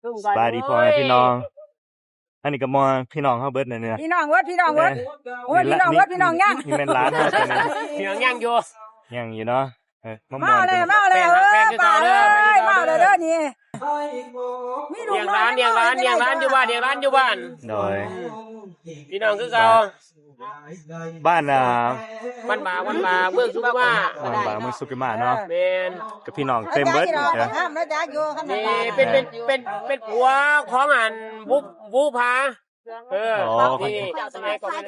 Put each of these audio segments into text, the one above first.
สบายดีพ่อแม่พี่น้องอันนี้ก็มอพี่น้องเขาเบิดเนี่ย พี่น้องเวิร์ดพี่น้องเวิร์ดโอ้ยพี่น้องเวิร์ดพี่น้องย่างนี่เป็นร้านเขาตัวนี้ พี่น้องย่างอยู่ย่างอยู่เนาะมาเลยป่าเลยมาเลยเด้อนี่เลี้ยงร้านอยู่บ้านโดยพี่น้องคือเก่าบ้านบ้านบ่าเมืองสุขมาบ้านบ่าเมืองสุขมาเนาะแม่นกับพี่น้องเต็มเบิดนี่เป็นผัวของอันบูผานี่สมัยก่อน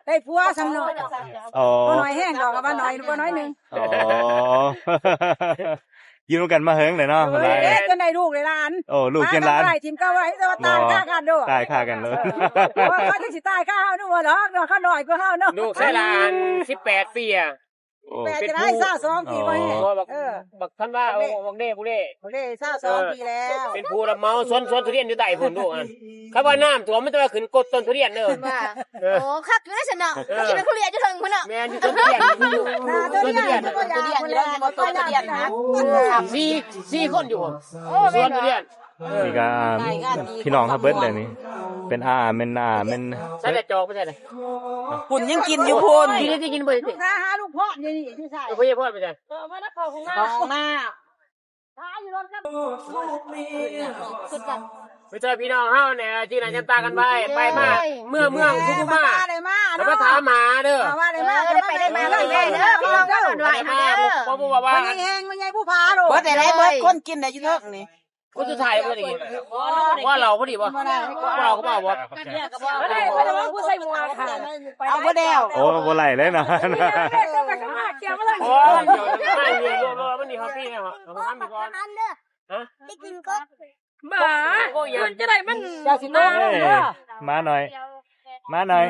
ได้ผัวสำนอยบ่น้อยแห้งดอกกับบ่น้อยบ่น้อยนึงยืนกันมาเฮิงเลยเนาะเด็กจนได้ลูกเลยหลานโอ้ลูกเป็นหลานทีมเก่าไว้จะตายฆ่ากันด้วยตายฆ่ากันเลยเขาจะสิตายฆ่าเฮาด้วยดอกเขาหน่อยก็เฮาเนาะลูกใช้หลาน18ปีอ่ะเป็นจะได้22ปีบ่แห้บักท่านว่าบักเด้22ปีแล้วเป็นผู้รับเหมาสวนทุเรียนอยู่ใต้พุ่นลูกอ่ะครับว่าน้ำท่วมมันจะขึ้นกดต้นทุเรียนเด้อโอ้คักอยู่ได้ซั่นเนาะกินเป็นทุเรียนจะถึงพุ่นเนาะแม่นอยู่ต้นทุเรียนอยู่ต้นทุเรียนอยู่แล้วบ่ต้นทุเรียนนะ4คนอยู่สวนทุเรียนนี่ก็พี่น้องเขาเบิดเลยนี่เป็นเป็นใช่แต่จอกไม่ใช่เลยพุ่นยังกินอยู่พุ่นกินบ่ได้หาลูกพ่อนี่ที่ใช่ลูกพ่อไม่ใช่มานักเข้าของหน้าท้าอยู่รถกันไปเจอพี่น้องเฮาเนี่ยที่ไหนจะตากันไปมาเมืองทุกมาแล้วก็ถามมาเด้อว่าได้มาได้มาเลยเด้อพี่น้องเด้อด้วยมาบ่ว่ามันแห้งมันใหญ่ผู้พาโลเบิดได้เบิดคนกินได้อยู่เถิกนี่กูจะถ่ายบ่ได้กินว่าเราบ่ดีบ่เราก็บ่บ่ได้ว่าผู้ใส่หมวกค่ะเอาบ่แล้วโอ้บ่ไหลเลยนะโอ้ยไม่เรียนมันนี่ครับพี่เนี่ยเอาทำไปก่อนฮะได้กินก็บ้ามันจะได้มันมาหน่อยน้าหน่อ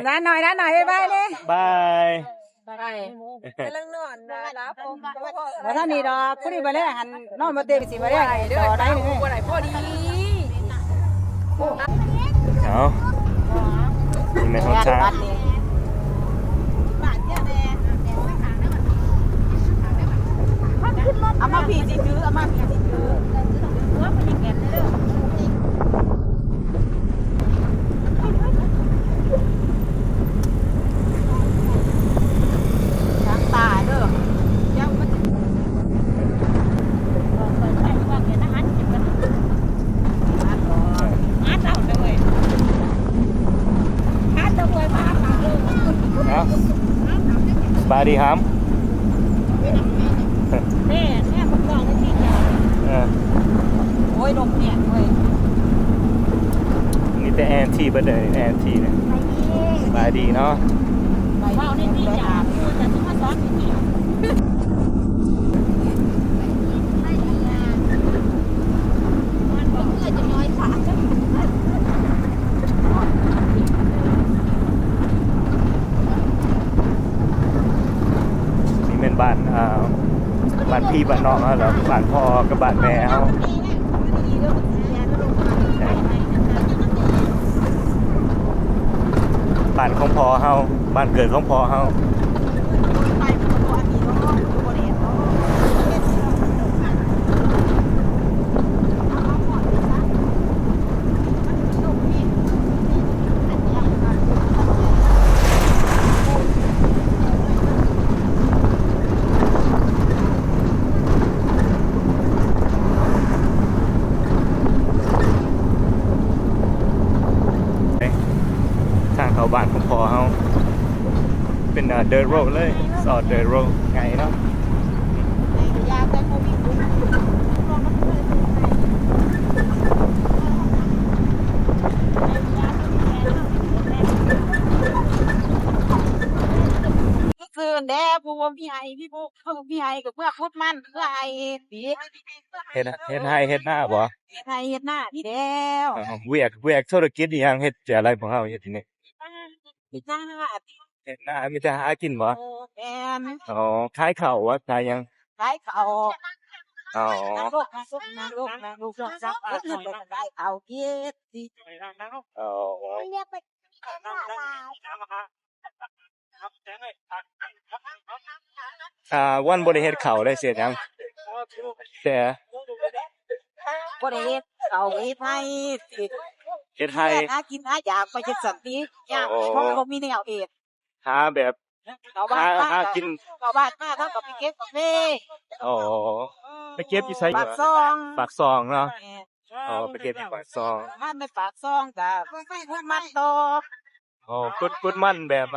ยบายเลยบายกำลังนอนรับว่าท่านนี่ดอกพอดีมาแล้วหันนอนมาเต็มสิมาแล้วต่อได้เลยพอดีเอาในห้องช้างเอามาพี่สิซื้อเอามาพี่สิซื้อตาเด้อสบายดีครับแม่ผมลองที่จะโอ้ยลมเนี่ยเว้ยนี่แต่แอนทีเบิดเลยแอนทีเนี่ยสบายดีเนาะว้าวนี่ที่จะพูดจะต้องมาซ้อนที่เป็นบ้านพี่บ้านน้องเหรอบ้านพ่อกับบ้านแม่เขาบ้านของพ่อเขาบ้านเกิดของพ่อเขาบ้านของพ่อเขาเป็นเดินโรดเลยสอดเดินโรดไงเนาะซื้อแด่ผู้พี่ไอ้พี่ไอ้กับเพื่อพุดมันเพื่อไอ้สีเฮ็ดให้เฮ็ดหน้าบ่เฮ็ดหน้าพี่แล้วเวียกธุรกิจอย่างเฮ็ดจะอะไรของเฮาเฮ็ดที่นี่เฮ็ดหน้ามีแต่หากินบ่แม่นอ๋อขายข้าววะขายยังขายข้าวอ๋อลูกซับขายข้าวเก็บสิอ๋อเรียกไปวันบ่ได้เฮ็ดข้าวได้เสียหยังแต่ บ่ได้เฮ็ดเอาเฮ็ดให้สิ เฮ็ดให้ หากินหาอยากไปจังซั่นติยากเพราะบ่มีแนวเฮ็ด หาแบบ เขาบ้านมา หากิน เขาบ้านมาเขาก็ไปเก็บกาแฟ อ๋อไปเก็บอยู่ไส ปากซอง ปากซองเนาะอ๋อไปเก็บที่ปากซอง มันในปากซองจ้ะมันต่อ อ๋อกุดมันแบบ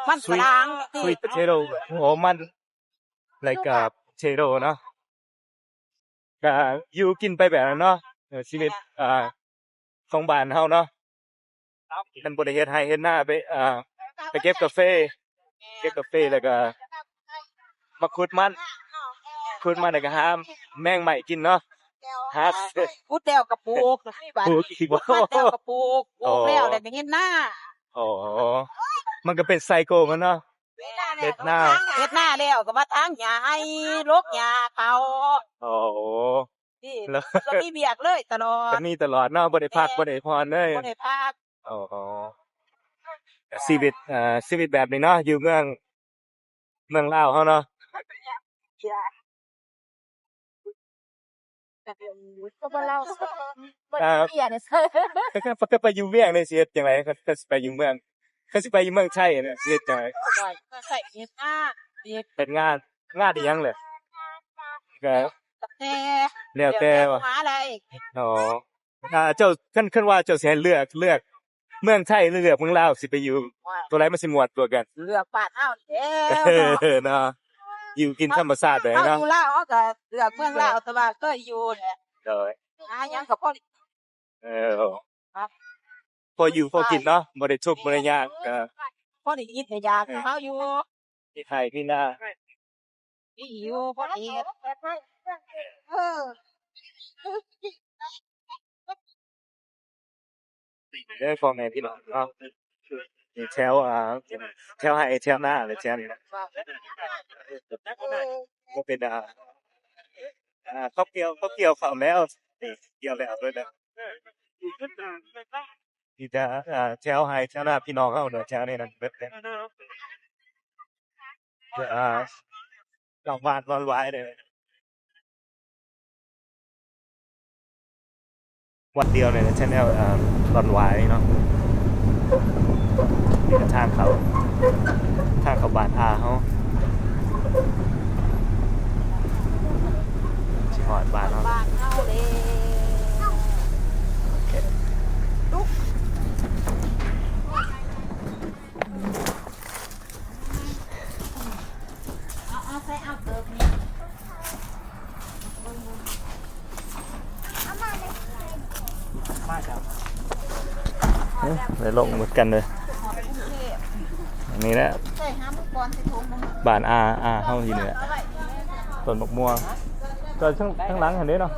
มันสลาง sweet potato โอ้มัน like potato เนาะก็อยู่กินไปแบบนั้นเนาะชีวิตของบ้านเฮาเนาะมันบ่ได้เฮ็ดให้เฮ็ดหน้าไปเก็บกาแฟแล้วก็มาขุดมันแล้วก็หาแมงใหม่กินเนาะหา พูดแล้วก็ปลูกนี่บัด ปลูกอีกบ่ พูดแล้วก็ปลูกแล้วได้เงินหน้า อ๋อมันก็เป็นไซโคมันเนาะ เฮ็ดหน้า เฮ็ดหน้าแล้วก็มาทางหญ้าให้รกหญ้าเขา อ๋อ นี่ แล้ว ก็มีเบียกเลยตลอด ก็มีตลอดเนาะบ่ได้พักบ่ได้พรเลย บ่ได้พัก อ๋อชีวิตแบบนี้เนาะอยู่เมืองลาวเฮาเนาะ ก็บ่เล่าบ่เปลี่ยนเนี่ย ก็ไปอยู่เวียงนี่สิเฮ็ดจังไดก็สิไปอยู่เมืองก็สิไปอยู่เมืองไทยเนี่ยสิเฮ็ดจังได ก็ใส่เฮ็ดหน้าเฮ็ด เป็นงานอีหยังเลยก็ แต่ แล้วแต่ว่า หาอะไร อ๋อเจ้าคันว่าเจ้าสิให้เลือกเมืองไทยหรือเลือกเมืองลาวสิไปอยู่ตัวไหนมันสิม่วนตัวกัน เลือกบ้านเฮาแล้ เนาะอยู่กินธรรมชาติแบบ เฮา เนาะ อยู่ลาวเฮาก็เลือกเมืองลาวแต่ว่าเคยอยู่แหละ โดย หาหยังก็พอ พออยู่พอกินเนาะบ่ได้ทุกข์บ่ได้ยากก็ พอได้กินได้อยากเฮาอยู่ ที่ไทยที่หน้า นี่อยู่พอได้เฮ็ดเออ เด้อพ่อแม่พี่น้องเนาะนี่แถวให้แถวหน้าเลยแถวนี้นะบ่เป็นเขาเกี่ยวเข้าแล้วนี่เกี่ยวแล้วด้วยนะที่จะแถวให้แถวหน้าพี่น้องเฮาเนาะแถวนี้นั่นเบิดเลยกลางบ้านร้อนวายเลยวันเดียวเนี่ยนะ channel ร้อนวายเนาะนี่ก็ทางเขาบ้านอาเฮาสิฮอดบ้านเฮา บ้านเฮาเด้เอาใส่เอาเติบนี่ เลยลงหมดกันเลยอันนี้แหละ ใส่หามุกบอลใส่ถุงมัน บ้านอาเฮาอยู่นี่แหละต้นมะม่วงก็ข้างหลังเห็นเด้เนาะ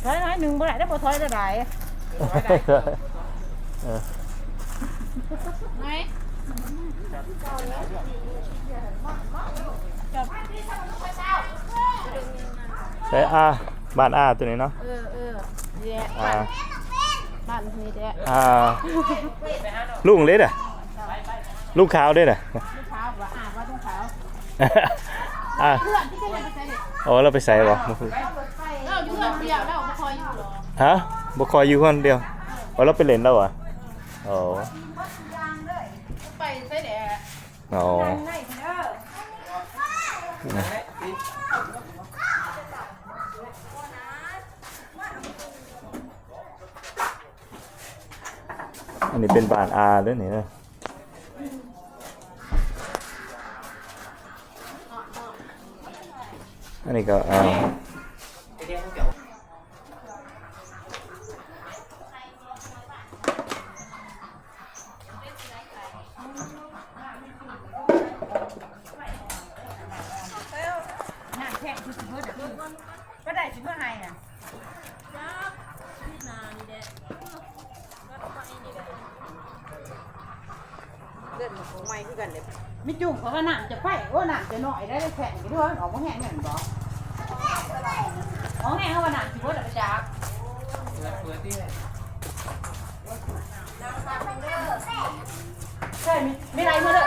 ถอยหนึ่งบ่ได้บ่ถอยได้หลาย ไหน ใช่บ้านตัวนี้เนาะ แย่บ้านนี่แย่ ลุงเล็ดลูกขาวด้วยน่ะ ลูกขาวว่าว่าลูกขาว เพื่อนที่จะไปใส่เราไปใส่บ่ เราอยู่เพื่อนเดียวเราบ่คอยอยู่หรอ ฮะบ่คอยอยู่คนเดียวเราไปเล่นแล้วเหรออ๋อ ไปใส่แดด อ๋ออันนี้เป็นบ้านด้วยนี่นะอันนี้ก็บ่ได้สิเมื่อไหร่น่ะเล่นของใหม่คือกันเด้มีจุ่มเขาก็น้ำจะไฟโอ้น้ำจะน้อยได้แข็งอยู่ด้วยออกบ่แห้งแม่นบ่ของแห้งเขาว่าน้ำสิบ่ได้ไปจัก ช่ไม่ไรเมื่อเลย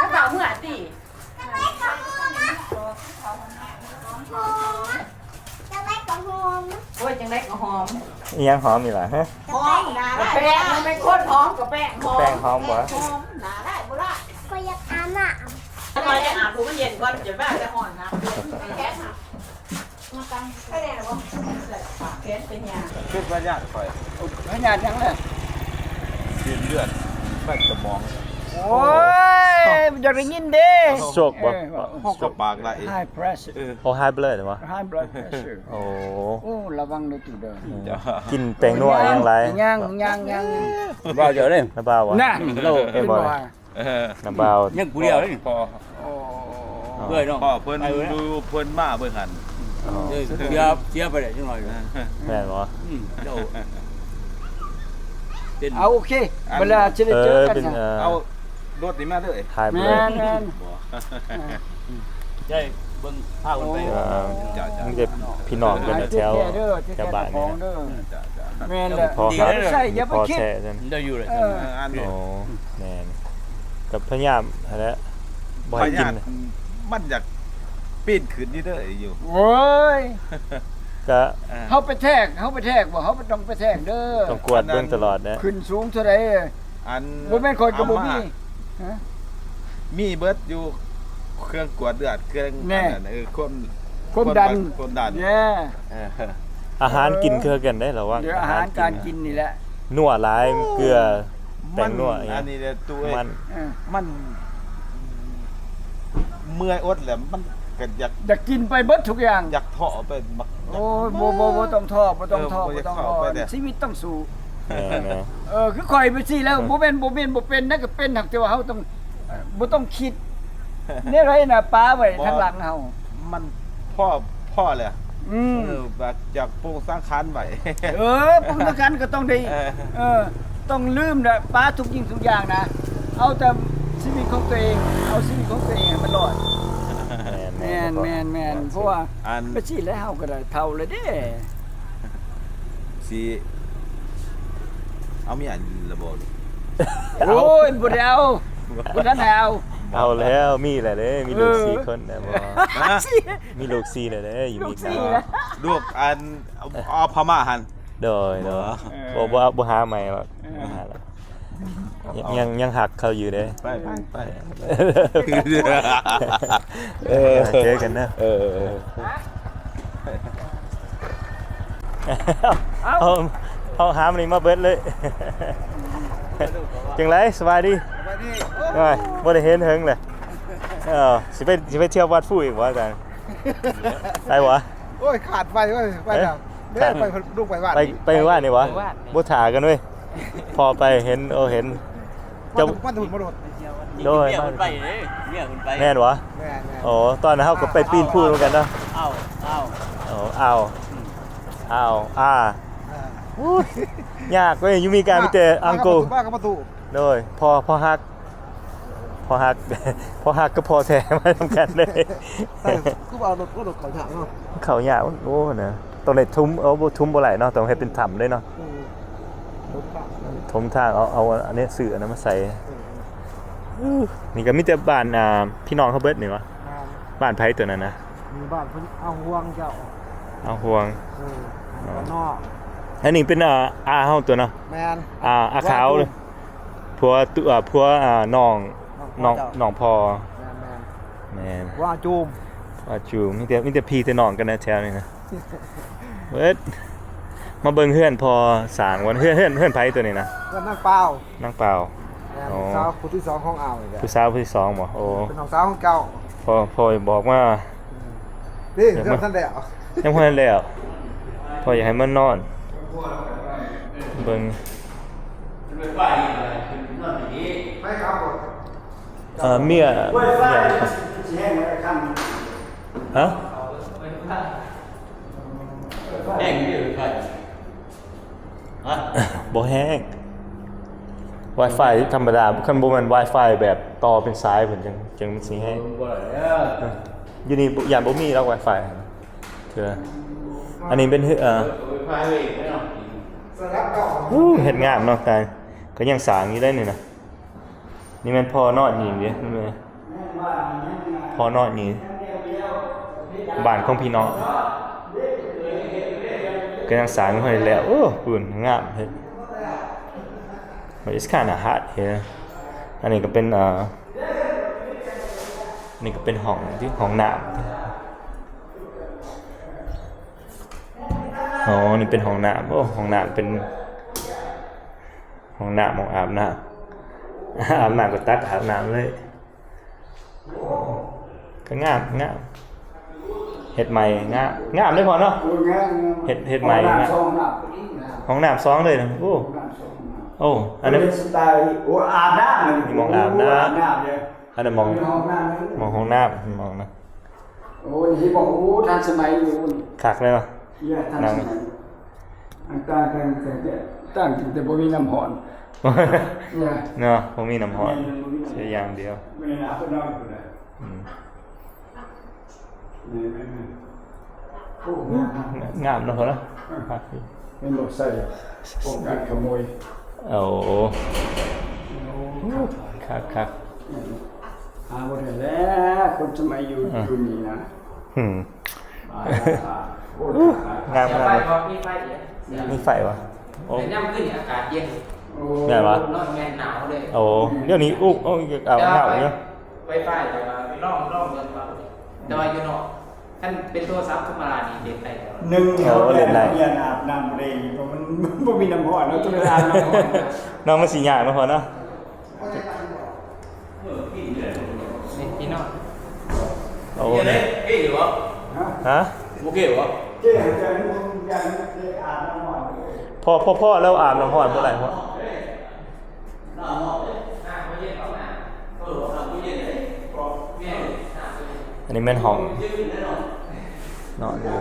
ถ้าเปล่าเมื่อดิโอ้ยจังไรก็หอม อีหยังหอมนี่ล่ะฮะ หอมหนาได้แป้งมันไม่ข้นหอมกับแป้งหอม แป้งหอมบ่ หอมหนาได้บุระ ก็อยากอาบน้ำ ทำไมจะอาบดูมันเย็นก่อนจะบ้าจะห่อนนะแค่ค่ะมาตั้งให้แน่หรอปากแขนเป็นยา คิดว่าญาติคอย ไม่ญาติยังเลย กินเลือดแม่สมอง โอ้ยอยากได้ยินเด้ โชคบ่ สปากได้ high pressure โอ้ high blood เหรอวะ high blood pressure โอ้ โอ้ระวังดูตุเด้อ กินแป้งนัวอีหยังไร ยัง bao giờ đây น้าบ่าววะ น่ะ lâu เอ้ยบ่น้าบ่าว nhưng cú đèo đấy พอ cười พ่อ đâu เพิ่นดูเพิ่นมาเบิ่งหัน chia phải để cho nói แม่นบ่ đâu tên เอาโอเคเวลาจะได้เจอกัน เป็น เอารถนี่มาเลย high แม blood นแมน đây vâng phao con tay มันจะพี่น้องกันแถวแถวบ้านนี่นะ แมนแหละ พอ อ ครั ย่า บ ไปใส่อย่าไป พอ คิด แท้ซั่น đâyอยู่เลย อันนี้ โอ้แม่นกับพยายามอะไรบ่ พ ให้กิ ยาน ธิมันอยากปีนขึ้นนี่เด้ออยู่ โอ้ย ก็ เขาไปแทกบ่เขาไปต้องไปแทกเด้อ ต้องกวดเบิ่งตลอดนะ ขึ้นสูงเท่าใด อัน บ่แม่นคอยกับบ่มีฮะ มีเบิดอยู่เครื่องกวดเลือดเครื่อง แน่ ความ ดัน ความดัน แย่ อาหารกินคือกันได้เหรอว่า เดี๋ยวอาหารการกินนี่แหละ นัวหลายเกลือแป้งนัว อันนี้เนี่ยตัวเอง มัน เออ มันเมื่อยอดแหละมันก็อยาก อยากกินไปเบิดทุกอย่าง อยากเถาะไปมัก โอ้ยบ่ต้องท้อบ่ต้องท้อ เออบ่ บ่ต้อง อยาก ท้อ เข้าไปเนี่ย ชีวิตต้องสู้ แม่น คือข่อยไปสิแล้วบ่เป็นนั่นก็เป็นหักแต่ว่าเฮาต้องบ่ต้องคิดเนี่ยไรน่ะป้าไว้ทางหลังเฮา มันพ่อเลย อืม แบบอยากปลูกสร้างคันไว้ ป้องกันก็ต้องได้ เออ ต้องลืมนะป้าทุกยิ่งทุกอย่างนะ เอาแต่ชีวิตของตัวเอง เอาชีวิตของตัวเองให้มันรอดแม่นเพราะว่า อัน ไปสิแล้วเฮาก็ได้เท่าเลยเด้ สีเอามีอันระบบ โอ้ยบ่ได้เอาบ่ทันได้เอา เอาแล้วมีแหละเด้มีลูก เออ 4คนนะบ่มีลูก4แล้วเด้อยู่มี สี่ กัน แล้ว ลูกอันเอาพม่าหัน โดยบ่หาใหม่หรอกหาแล้วยังหักเขาอยู่เด้ ไป เจอกันนะเอาหามันนี่มาเบิดเลยจังไรสบายดีบ่ได้เห็นเฮิงเลยสิไปเที่ยววัดฟู่อีกวะอาจารย์ไปวะ โอ้ยขาดไปเว้ยไปแล้วเด้ไปลูกไปบ้าน ไปว่านี่วะบ่ถ่ากันเว้ยพอไปเห็นเห็น มันถุนมาโดด โดย mẹ con bay đấy mẹ con bay แม่นวะ แม่ โอ้ตอนนั้นเฮาก็ไปปีนผู้เหมือนกันเนาะ ao ao ยากเว้ยอยู่มีการมีแต่อังโก บ้านกับประตู โดยพอฮักพอฮักก็พอแท้มาทำกันเลย กูเอารถก็รถเขาถามเนาะ เขายากโอ้นะต้องได้ทุ่มบ่ทุ่มบ่ไหลเนาะต้องให้เป็นถ้ำเลยเนาะทุ่มทางเอาอันนี้สื่ออันนั้นมาใส่นี่ก็มีแต่บ้านพี่น้องเขาเบิดนี่วะบ้านไผตัวนั้นนะ มีบ้านเพิ่นเอาห่วงเจ้า เอาห่วง นอก อันนี้เป็นอาเฮาตัวเนาะ แมน อาขาวเลยผัวน้องพอแม่น ว่าจูม ว่าจูมีแต่พี่แต่น้องกันนะแถวนี้นะเบิดมาเบิ่งเฮือนพอสร้างวันเฮือนไผตัวนี้นะ ก็นั่งเปล่าน างเปล่า สาวคนที่2ของอ่าวนี่แหละ ผู้สาวผู้ที่สองบ่โอ้ เป็นน้องสาวของเก่า พอบอกว่า นี่เรื่องท่านแล้ว ยังพอแล้วพออยากให้มันนอนเบิ่ง ไม่ครับผม เมียฮะ anh đi được rồi hả บ่แห้ง Wi-Fi ธรรมดาคันบ่แม่น Wi-Fi แบบต่อเป็นสายเพิ่นจังมันสิให้อยู่นี่ย่านบ่มีแล้ว Wi-Fi เถื่ออันนี้เป็นสลับเก่า เฮ็ดงามเนาะแต่ก็ยังสร้างอยู่ได้นี่นะ นี่แม่นพ่อนอนนี่เด้นี่แม่นพ่อนอนนี่บ้านของพี่น้องก็ยังสร้างไว้แล้วโอ้ปืนงามเฮ็ด It's kind of hot here อันนี้ก็เป็นนี่ก็เป็นห้องที่ห้องน้ำอ๋อนี่เป็นห้องน้ำโอ้ห้องน้ำเป็นห้องน้ำของอาบน้ำอาบน้ำก็ตักอาบน้ำเลยก็งามเฮ็ดใหม่งามได้พอเนาะเฮ็ดใหม่งามห้องน้ำ2เลยนะโอ้อันนั้น สไตล์โอ้อาบน้ำมัน มองอาบน้ำ เนี่ย อันนั้นมอง ห้องน้ำ ห้องน้ำมองนะ โอ้นี่บอกโอ้ทันสมัยอยู่ คักเลยเนาะ เยอะทันสมัยต่างกันตั้งแต่บ่มีน้ำหอนเนี่ย เนาะผมมีน้ำหอมใช้อย่างเดียว ไม่ได้อาบน้ำเลย อืม นี่โอ้ งามเนาะพอเนาะ ไม่หมดใส่ป้องกันขโมย โอ้คัก หาบ่ได้แล้วคนสมัยอยู่อยู่นี่นะ อืม โอ้ งาม มีไฟเหรอ มีไฟวะโอ้ แต่ย่ำขึ้นอากาศเย็น ไงวะ นอนแม่นหนาวเลย โอ้เดี๋ยวนี้อุ๊เอาเอาหนาวเนาะ ไฟฟ้าแต่ว่าร่องเงินเราแต่ว่าอยู่นอกท่านเป็นโทรศัพท์ธรรมดานี่เด็ดได้แล้ว หนึ่งเรียนอาบน้ำเองเพราะมันบ่มีน้ำหอนแล้วต้องอาบน้ำหอน น้องมันสิยากเนาะพอเนาะ นี่ที่นอน โอ้เนี่ย เฮ้ยเหรอ ฮะ โอเคเหรอ เจ๊จะยังอาบน้ำหอน พ่อแล้วอาบน้ำร้อนเมื่อไหร่พ่ออันนี้แม่นห้องนอนอยู่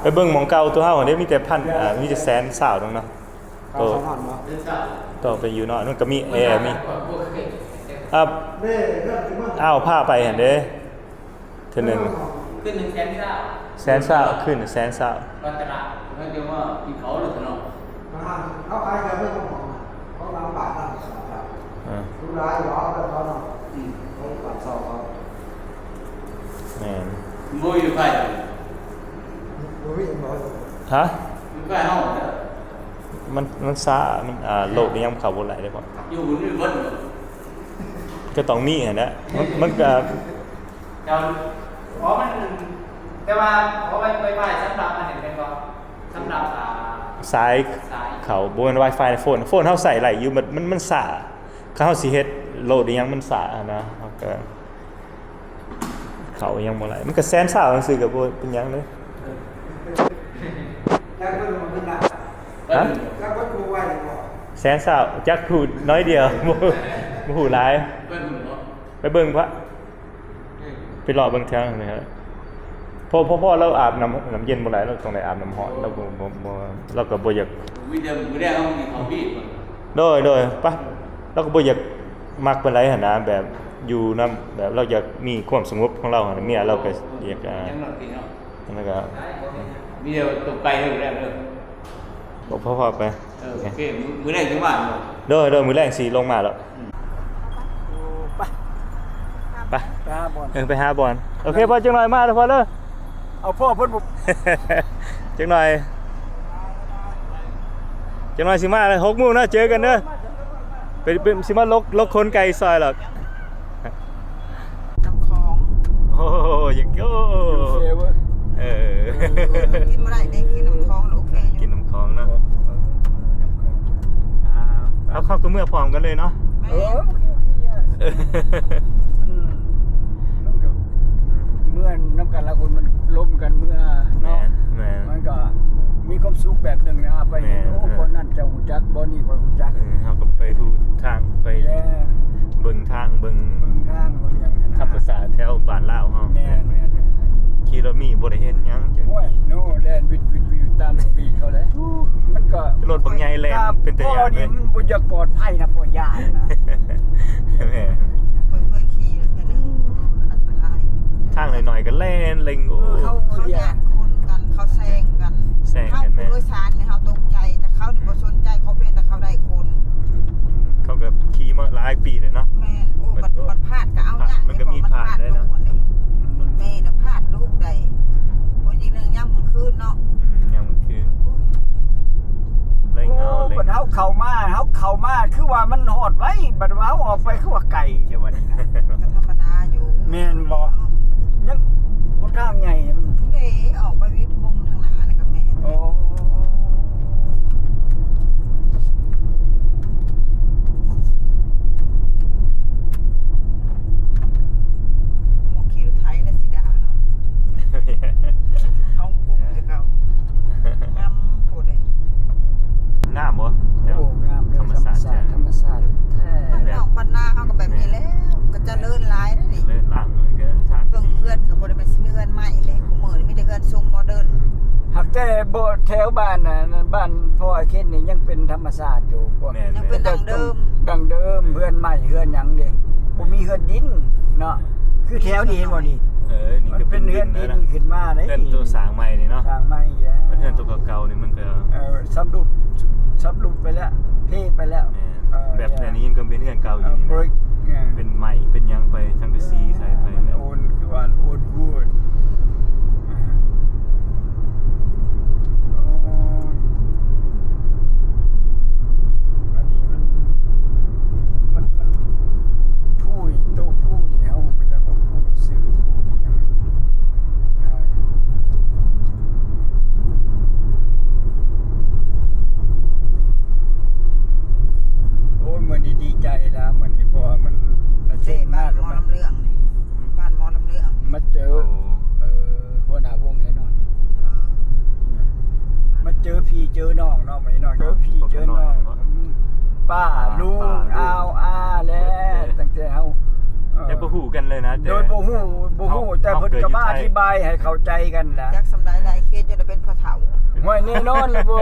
ไปเบิ่งหมองเก่าตัวเฮาเด้มีแต่มีแต่แสนสาวตรงเนาะตัวไปอยู่เนาะมันก็มีแอร์มีอ้าวพาไปหั่นเด้เทื่อนึง ขึ้น100,000 แสนสาวขึ้นแสนสาว ก็ตลาดไม่เรียกว่ากินเขาหรือเนาะ เขาขายกันไม่ต้องของเขาล้างบาทนะดูร้ายร้อนแล้วเขาเนาะเขาปัดซอกเขา แม่น โมยอยู่ไฟ ดูวิ่งร้อย ฮะ อยู่ไฟห้อง มันซ่ามันโลกนี้ยังเข้าบ่ไหลได้บ่ อยู่บนนี่บน ก็ต้องมีหั่นแหละมันก็ แต่เพราะมันแต่ว่าเพราะไฟสำหรับอันนี้เป็นก็สำหรับสายเขาบ่แม่น Wi-Fi ในโฟนเฮาใส่ไหลอยู่มันซ่าเขาเฮาสิเฮ็ดโหลดอีหยังมันซ่านะเฮาก็เขายังบ่ไหลมันก็แสนซ่าจังซี่ก็บ่เป็นหยังเลย แล้วก็มันเป็นหนัก ฮะ แล้วก็ดูไว้ก่อน แสนซ่าจักพูดน้อยเดียวบ่ฮู้หลาย เบิ้ลเหรอ ไปเบิ่งพระไปรอเบิ่งแถวนั่นนะครับพ่อเราอาบน้ำเย็นบ่ไหลเราต้องได้อาบน้ำร้อนเราบ่เราก็บ่อยาก วิดีโอมือแรกเขามีเขาบีบ โดยปะเราก็บ่อยากมักปานใดหั่นนะแบบอยู่นำแบบเราอยากมีความสงบของเราหั่นเมียเราก็อยาก ยังหนอตีเนาะ แล้วก็ วิดีโอตกไกลเลยแรกเลย บอกพ่อไป โอเคมือแรกจังหวะเนาะ โดยมื้อแรงสิลงมาแล้วไป ตาบอล ไปหาบอลโอเคพอจังหน่อยมาแล้วพอเด้อ เอาพ่อเพิ่นบ่ จังหน่อยสิมาเลย6:00 นนะเจอกันเด้อเป็นสิมาลกคนไก่ซอยหรอก น้ำคลอง โอ้ยังโอ้ เสียเว้ย กินเมื่อไหร่ได้กินน้ำคลองแล้วโอเคอยู่ กินน้ำคลองเนาะเอาเข้ากับเมื่อพร้อมกันเลยเนาะ โอเคเมื่อน้ำกันละคนมันล้มกันเมื่อเนาะ แม่ มันก็มีความสุขแบบหนึ่งนะไปเห็นโอ้คนนั่นเจะหูจักบ่นี่บ่หูจัก เขาก็ไปดูทางไป แย่ เบิ่งทางเบิ่ง เบิ่งทางเบิ่งอย่างนั้น ทับภาษาแถวบ้านลาวเฮา แม่น ขี่รถมีบ่ได้เห็นหยังจ้ะ โอ้ยโน่แล่นวิดตามสปีดเขาเลยมันก็ รถบางใหญ่แล่นเป็นตะยาน เล เลย ย มันบ่อยากปลอดภัยนะพ่อย่านนะ แม่ เคยขี่แล้วแค่นั้นอันตราย ท างหน่อยๆก็แล่นเล็งโอ้ เขาย่านคนกันเขาแซงกัน แซง เขา กันแม่ ผู้โดยสารเนี่ยเขาตกใจแต่เขานี่บ่สนใจเขาเพียงแต่เขาได้คน เขาก็ขี่มาหลายปีเลยเนาะ แม่นโอ้บัดพลาดก็เอาอย่าง มันก็มีพลาดได้เนาะ รถเมย์น่ะพลาดลูกใดเพราะจริงเรื่องย่ำกลางคืนเนาะ ยังคือเล็ง โอ้ เอาเล็ บั ง ดเฮาเข้ามาคือว่ามันโหดไว้บัดว่าเฮาออกไปคือว่าไก่เจ้าวันนี้นะ ก็ธรรมดาอยู่ แม่นบ่ยังหนทางใหญ่มัน เด้ออกไปวิทย์มุมทางหน้านี่ก็แม่น โอ้ หมวกขี่รถไถและสิดาเนาะท้องกุ้งสิเขางามโพดเลย งามบ่แถว โอ้งามเลยธรรมศาสตร์แท้ บ้านนอกบ้านนาเขาก็แบบนี้แล้วก็เจะเลื่อนหลายนะนี่ เล่นล่างเลยก็ทาง เบิ่งเฮือนก็บ่ได้เป็นสิมีเฮือนใหม่แหละกูมื้อนี้มีแต่เฮือนทรงโมเดิร์น หักแต่บ่แถวบ้านน่ะนั่นบ้านพ่อไอ้เคนนี่ยังเป็นธรรมศาสตร์อยู่บ่ แม่น ยังเป็นดังเดิม ดังเดิมเฮือนใหม่เฮือนหยังเด้บ่มีเฮือนดินเนาะคือแถวนี้เห็นบ่นี่ นี่ มัน ก็ เป็ เป็นน เฮื เฮื อ อน น ดิ ดิ น น ขึ้นมาได้ เฮือนตัวสางใหม่นี่เนาะ สร้างใหม่แล้ว มันเฮือนตัวเก่าๆนี่มันก็ สำรุปไปแล้วเทไปแล้ว แบบนี้ยังก็เป็นเฮือนเก่าอยู่นี่ บริ นะเป็นใหม่เป็นยังไปทางกระซีใส่ไปแล้ว โอนคือว่าโอนพูดอันนี้มันผู้ตู้ผู้นี่เขาจะบอกผู้ซื้อผู้ยังโอ้ยมันดีใจแล้วมันนี่พอมัน เด้บ้านหมอลำเรื่องนี่บ้านหมอลำเรื่อง มาเจอหัวหน้าวงแน่นอน เออ มาเจอพี่เจอน้องเนาะไม่น้องเจอพี่เจอน้องป้าลุงอาวอาแล้วตั้งแต่เฮา แต่บ่ฮู้กันเลยนะ โดยบ่ฮู้แต่เพิ่นก็มาอธิบายให้เข้าใจกันล่ะ จักสำได้หลายเคสจนได้เป็นพ่อเฒ่า ห้วยแน่นอนเลยบ่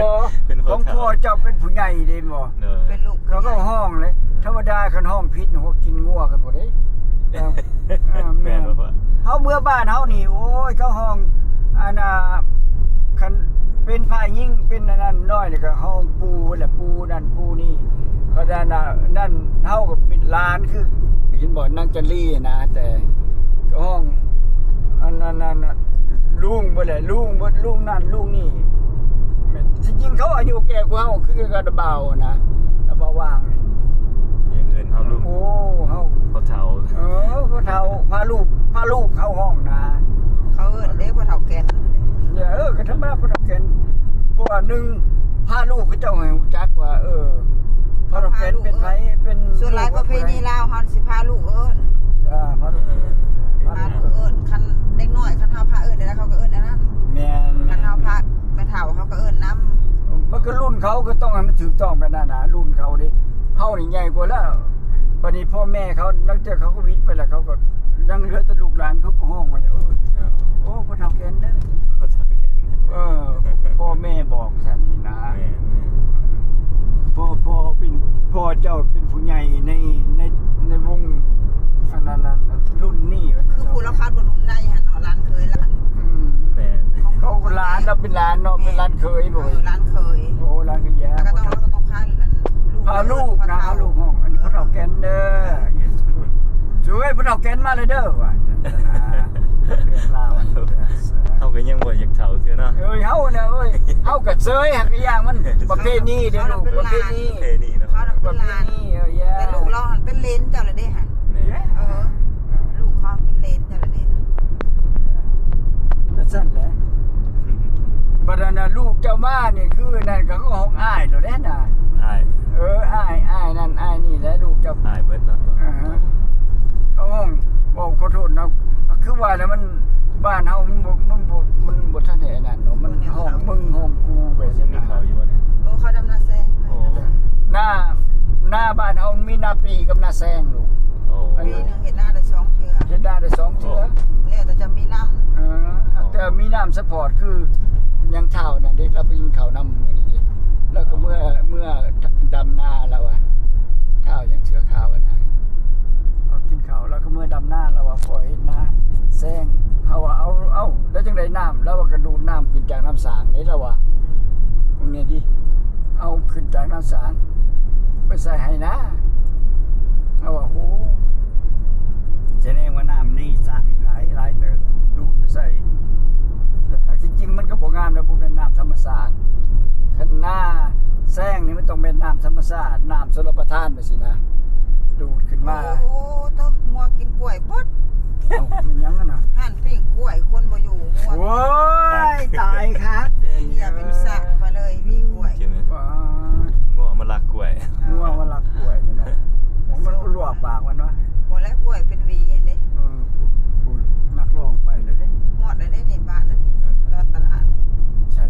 เป็น ของพ่อเจ้าเป็นผู้ใหญ่เด้บ่ เป็นลูก เขาก็ห้องเลยธรรมดาคันห้องพิษเขากินงัวกันบ่ได้แม่ แม่นบ่ว่า เฮาเมื่อบ้านเฮานี่โอ้ยเขาห้องอันน่ะคันเป็นฝ่ายยิ่งเป็นอันนั้นน้อยนี่ก็ห้องปูแหละปูนั่นปูนี่ก็นั่นเฮาก็เป็นร้านคือเห็นบ่นางจันลี่นะแต่ก็ห้องอันนั้นลุงบ่แหละลุงบ่ลุงนั่นลุงนี่ที่จริงเขาอายุแก่กว่าเฮาคือกระเบานะกระเบาว่างนี่ ยังเอิ้นเฮาลูก โอ้เฮา เขาเฒ่า พ่อเฒ่าพาลูกเข้าห้องนะ เขาเอิ้นเด้พ่อเฒ่าแก่น เนี่ยก็ธรรมดาพ่อเฒ่าแก่นเพราะว่าหนึ่งพาลูกเขาเจ้าให้รู้จักว่าพ่อเฒ่าแก่นเป็นไผเป็น ส่วนหลายประเพณีลาวเฮาสิพาลูกเอิ้น พาลูก พาลูกเอิ้นคันเด็กน้อยคันเฮาพาเอิ้นได้แล้วเขาก็เอิ้นอันนั้น แม่น คันเฮาพาแม่เฒ่าเขาก็เอิ้นนำ มันก็รุ่นเขาก็ต้องให้มันถูกต้องแบบนั้นนะรุ่นเขาดิเฮานี่ใหญ่กว่าแล้วบัดนี้พ่อแม่เขาหลังจากเขาก็วิทย์ไปแล้วเขาก็ยังเหลือแต่ลูกหลานเขาก็ห้องว่าโอ้พ่อเฒ่าแก่นเด้อ เขาเฒ่าแก่น พ่อแม่บอกซั่นนี่นะ แม่ พ่อเจ้าเป็นผู้ใหญ่ในวงอันนั้นรุ่นนี้ว่า คือผู้รับขับรถหุ่นได้หั่นเนาะร้านเคยร้าน แม่ เขาร้านเราเป็นร้านเนาะเป็นร้านเคยบ่ ร้านเคย โอ้ร้านก็แย่ แล้วก็ต้องพาลูก พาลูกนะลูกห้องอันนี้พ่อเฒ่าแก่นเด้อสวยพ่อเฒ่าแก่นมาเลยเด้อว่าเรื่องราว เฮาก็ยังบ่อยากเฒ่าเทื่อเนาะ เฮาเนี่ยเฮาก็เซยหักอย่างมันประเภทนี้เด้อลูกประเภทนี้ เทนี่เนาะ เขา ป เป็ ระ น เภ ห ท ลาน นี้ แต่ลูกเราหันเป็นเลนเจ้าละเด้หั่น แม่ ลูกเขาเป็นเลนเจ้าละเด้นะ นั่นแหละบัดนั้นลูกเจ้ามานี่คือนั่นก็ห้องอ้ายโดดแน่น่ะ อ้าย อ้ายนั่นอ้ายนี่แหละลูกเจ้า อ้ายเบิดเนาะ เขาห้องบอกขอโทษนะคือว่าแล้วมันบ้านเฮามันบ่ทันได้นั่นเนาะมันห้องมึงห้องกูไป สิ ซั่น มี น่ะ เขาอยู่บ่เนี่ย เขาดำนาแซง หน้าบ้านเฮามีนาปีกับนาแซงลูก โอ้ ปีนึงเห็นหน้าได้2เทื่อ เฮ็ดได้2เทื่อ แล้วแต่จะมีน้ำ แต่มีน้ำซัพพอร์ตคือยังเท่านั่นเด้เราไปกินข้าวนำมื้อนี้เด้แล้วก็เมื่อดำนาแล้วอ่ะเท่ายังเสือขาวกันนะเอากิน เขาแล้วก็เมื่อดำหน้าเราว่าฝอยหน้าแซงเขาว่าเอาแล้วจังไดน้ำแล้วว่ากระดูดน้ำขึ้นจากน้ำสางนี่แล้วว่าตรงนี้ดิเอาขึ้นจากน้ำสางไปใส่ให้นะเราว่าโหจะแน่ว่าน้ำนี่สางหลายเติบดูดไปใส่จริงๆมันก็บ่งามแล้วบ่เป็นน้ำธรรมชาติคันหน้าแซงนี่มันต้องเป็นน้ำธรรมชาติน้ำชลประทานไปสินะดูดขึ้นมา โอ้โตมัวกินกล้วยปด เอ้ามันยังกันนะ หั่นปิ้งกล้วยคนบ่อยู่มัว โอ้ยตายครับ อย่าเป็นสระไปเลยพี่กล้วย กินไหม ว้า ง่วงมาลักกล้วย งัวมันรักกล้วยนี่นะมันก็ลวกปากมันวะ หมดแล้วกล้วยเป็นหวีเด้ กูนักร้องไปเลยเด้ หมดเลยเด้ในบ้านน่ะดอนตลาด ใช่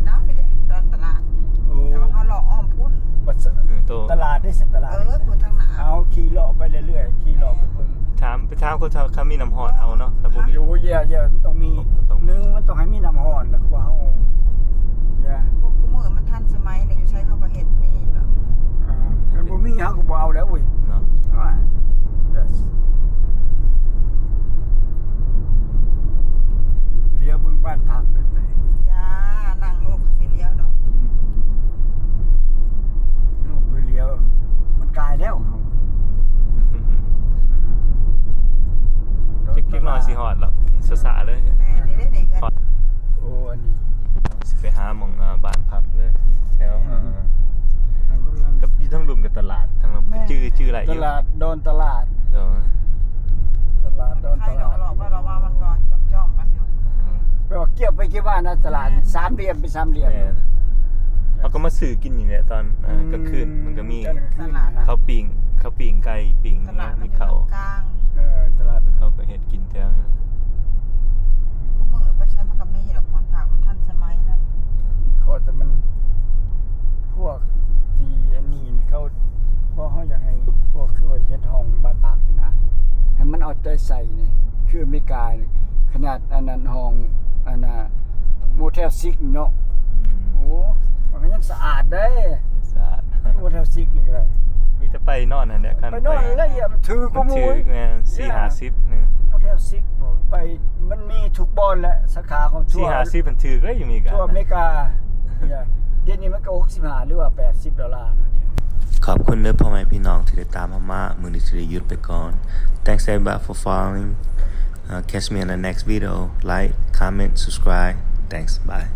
น้ำเลยเด้ดอนตลาด โอ้ แต่ว่าเขาหลอกอ้อมพุ่น บัด โต ตลาดได้เส้นตลาด พุ่นทางหน้า เอาขี่เลาะไปเรื่อยๆขี่เลาะไปเบิ่ง ไปถามคนเขามีน้ำหอดเอาเนาะถ้าบ่มี โอ้ยเย่ต้องมี ต้อง หนึ่งมันต้องให้มีน้ำร้อนแล้วก็ว่าเฮาเย่ พวกกูมือมันทันสมัยเลยอยู่ใช้เขาก็เห็ดมีเหรอ คันบ่มีเฮาก็บ่เอาแล้วเว้ย เนาะ yes เลี้ยวเบิ่งบ้านพักนั่นแหละ จ้านั่งลูกเขาสิเลี้ยวดอก ลูกไปเลี้ยวมันกลายแล้วเฮา เก็กน้อยสิฮอดแล้วนี่ซะๆเลย แม่นี่ได้เงิน โอ้อันนี้ สิไปหาหม่องบ้านพักเลยแถว มันกำลัง กับอยู่ทั้งรุมกับตลาดทั้งชื่ออะไรอ ต ยู่ ลาดโดนตลาด เดี๋ยว ตลาดโดน ใคร ต ดอ ลาก ด หลอกไปเราว่ามันก่อนจ้อมๆกันอยู่ แปลว่าเกี่ยวไปกี่ว่านะตลาดสามเหลี่ยมเป็นสามเหลี่ยม แม่นเขาก็มาซื้อกินอยู่เนี่ยตอนกลางคืนมันก็มี ตลาด ข้าวปิ้งไก่ปิ้ง ตลาดมัน มี อยู่ เขาว กลาง ตลาด เขาก็เฮ็ดกินแถวนี้ ทุกมือไปใช้มันก็มีหรอกคนผักมันทันสมัยนะ เขาแต่มันพวกที่อันนี้เขาบ่เขาอยากให้พวกคือว่าเฮ็ดห้องบ้านพักนี่นะให้มันเอาใจใส่นี่คืออเมริกานี่ขนาดอันนั้นห้องอันน่ะโมเทลซิกเนาะ โอ้มันก็ยังสะอาดได้ สะอาด โมเทลซิกนี่ก็ได้ มีแต่ไปนอนนั่นแหละคัน ไปนอนแล้วอย่ามันถือกู มัน มู ถือแม่4-50นึง โมเทลซิกไปมันมีทุกบอนแหละสาขาของทั่ว 4-50มันถือเลยอยู่มีกัน ทั่วอเมริกาเนี่ยเดี๋ยวนี้มันก็65หรือว่า$80เนาะเนี่ย ขอบคุณเด้อพ่อแม่พี่น้องที่ได้ตามมามามื้อนี้สิได้หยุดไปก่อน Thanks everybody for following. Catch me in the next video. Like, comment, subscribe. Thanks. Bye.